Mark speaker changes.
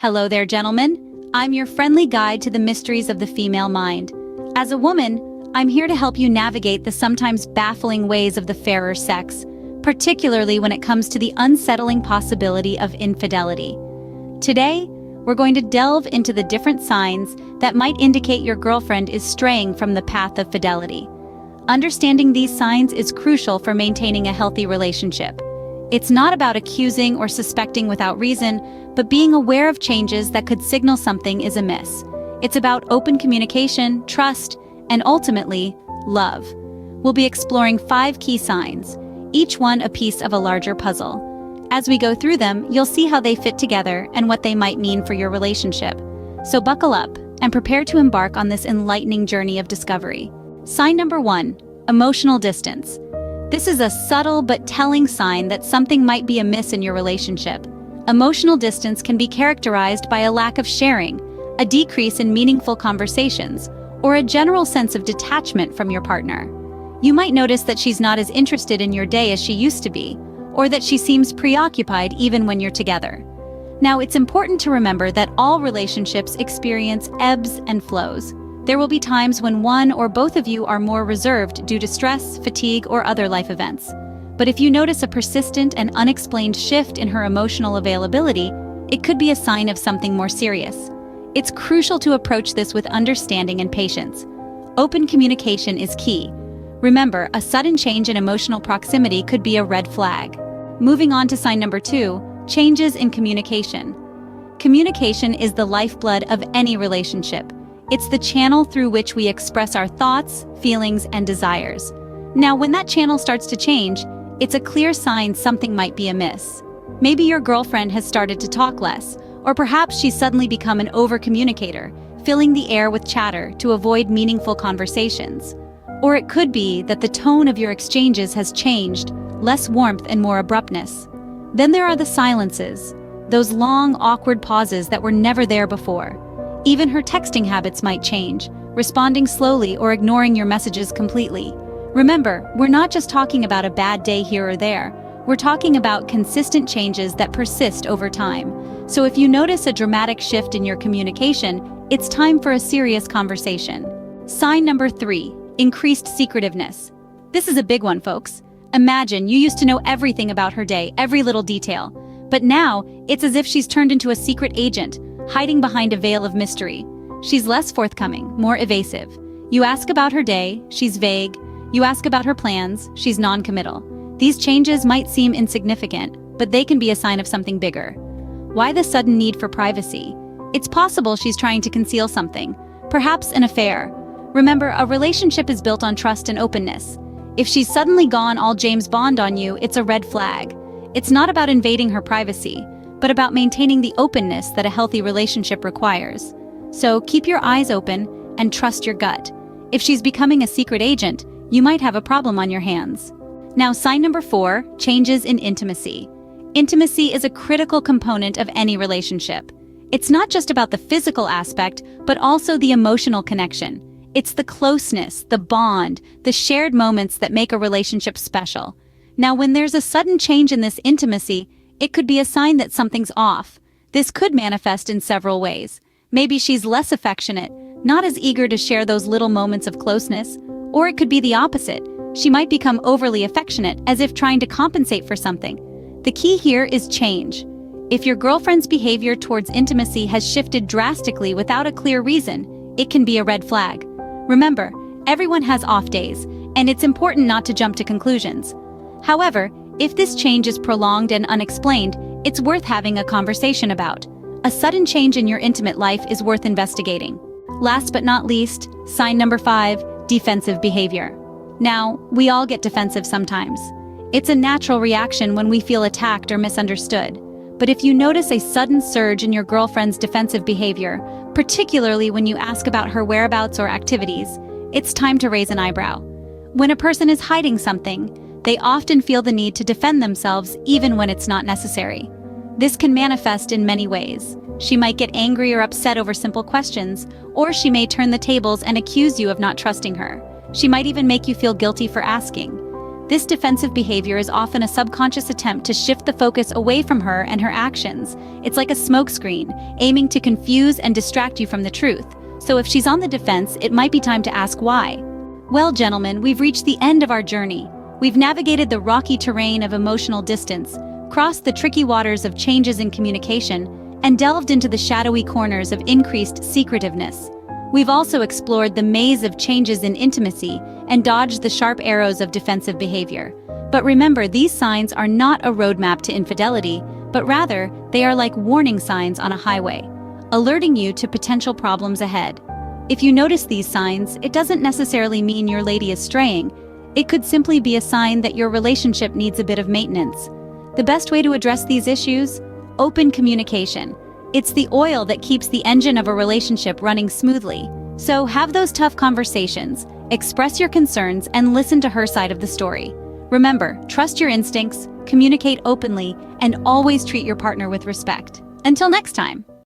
Speaker 1: Hello there, gentlemen. I'm your friendly guide to the mysteries of the female mind. As a woman, I'm here to help you navigate the sometimes baffling ways of the fairer sex, particularly when it comes to the unsettling possibility of infidelity. Today, we're going to delve into the different signs that might indicate your girlfriend is straying from the path of fidelity. Understanding these signs is crucial for maintaining a healthy relationship. It's not about accusing or suspecting without reason, but being aware of changes that could signal something is amiss. It's about open communication, trust, and ultimately, love. We'll be exploring 5 key signs, each one a piece of a larger puzzle. As we go through them, you'll see how they fit together and what they might mean for your relationship. So buckle up and prepare to embark on this enlightening journey of discovery. Sign number 1, emotional distance. This is a subtle but telling sign that something might be amiss in your relationship. Emotional distance can be characterized by a lack of sharing, a decrease in meaningful conversations, or a general sense of detachment from your partner. You might notice that she's not as interested in your day as she used to be, or that she seems preoccupied even when you're together. Now, it's important to remember that all relationships experience ebbs and flows. There will be times when one or both of you are more reserved due to stress, fatigue, or other life events. But if you notice a persistent and unexplained shift in her emotional availability, it could be a sign of something more serious. It's crucial to approach this with understanding and patience. Open communication is key. Remember, a sudden change in emotional proximity could be a red flag. Moving on to sign number 2, changes in communication. Communication is the lifeblood of any relationship. It's the channel through which we express our thoughts, feelings, and desires. Now, when that channel starts to change, it's a clear sign something might be amiss. Maybe your girlfriend has started to talk less, or perhaps she's suddenly become an over-communicator, filling the air with chatter to avoid meaningful conversations. Or it could be that the tone of your exchanges has changed, less warmth and more abruptness. Then there are the silences, those long, awkward pauses that were never there before. Even her texting habits might change, responding slowly or ignoring your messages completely. Remember, we're not just talking about a bad day here or there. We're talking about consistent changes that persist over time. So if you notice a dramatic shift in your communication, it's time for a serious conversation. Sign number 3, increased secretiveness. This is a big one, folks. Imagine you used to know everything about her day, every little detail. But now, it's as if she's turned into a secret agent, hiding behind a veil of mystery. She's less forthcoming, more evasive. You ask about her day, she's vague. You ask about her plans, she's non-committal. These changes might seem insignificant, but they can be a sign of something bigger. Why the sudden need for privacy? It's possible she's trying to conceal something, perhaps an affair. Remember, a relationship is built on trust and openness. If she's suddenly gone all James Bond on you, it's a red flag. It's not about invading her privacy, but about maintaining the openness that a healthy relationship requires. So keep your eyes open and trust your gut. If she's becoming a secret agent, you might have a problem on your hands. Now, sign number 4, changes in intimacy. Intimacy is a critical component of any relationship. It's not just about the physical aspect, but also the emotional connection. It's the closeness, the bond, the shared moments that make a relationship special. Now, when there's a sudden change in this intimacy, it could be a sign that something's off. This could manifest in several ways. Maybe she's less affectionate, not as eager to share those little moments of closeness, or it could be the opposite. She might become overly affectionate, as if trying to compensate for something. The key here is change. If your girlfriend's behavior towards intimacy has shifted drastically without a clear reason, it can be a red flag. Remember, everyone has off days, and it's important not to jump to conclusions. However, if this change is prolonged and unexplained, it's worth having a conversation about. A sudden change in your intimate life is worth investigating. Last but not least, sign number 5, defensive behavior. Now, we all get defensive sometimes. It's a natural reaction when we feel attacked or misunderstood. But if you notice a sudden surge in your girlfriend's defensive behavior, particularly when you ask about her whereabouts or activities, it's time to raise an eyebrow. When a person is hiding something, they often feel the need to defend themselves even when it's not necessary. This can manifest in many ways. She might get angry or upset over simple questions, or she may turn the tables and accuse you of not trusting her. She might even make you feel guilty for asking. This defensive behavior is often a subconscious attempt to shift the focus away from her and her actions. It's like a smokescreen, aiming to confuse and distract you from the truth. So if she's on the defense, it might be time to ask why. Well, gentlemen, we've reached the end of our journey. We've navigated the rocky terrain of emotional distance, crossed the tricky waters of changes in communication, and delved into the shadowy corners of increased secretiveness. We've also explored the maze of changes in intimacy and dodged the sharp arrows of defensive behavior. But remember, these signs are not a roadmap to infidelity, but rather, they are like warning signs on a highway, alerting you to potential problems ahead. If you notice these signs, it doesn't necessarily mean your lady is straying. It could simply be a sign that your relationship needs a bit of maintenance. The best way to address these issues? Open communication. It's the oil that keeps the engine of a relationship running smoothly. So have those tough conversations, express your concerns, and listen to her side of the story. Remember, trust your instincts, communicate openly, and always treat your partner with respect. Until next time.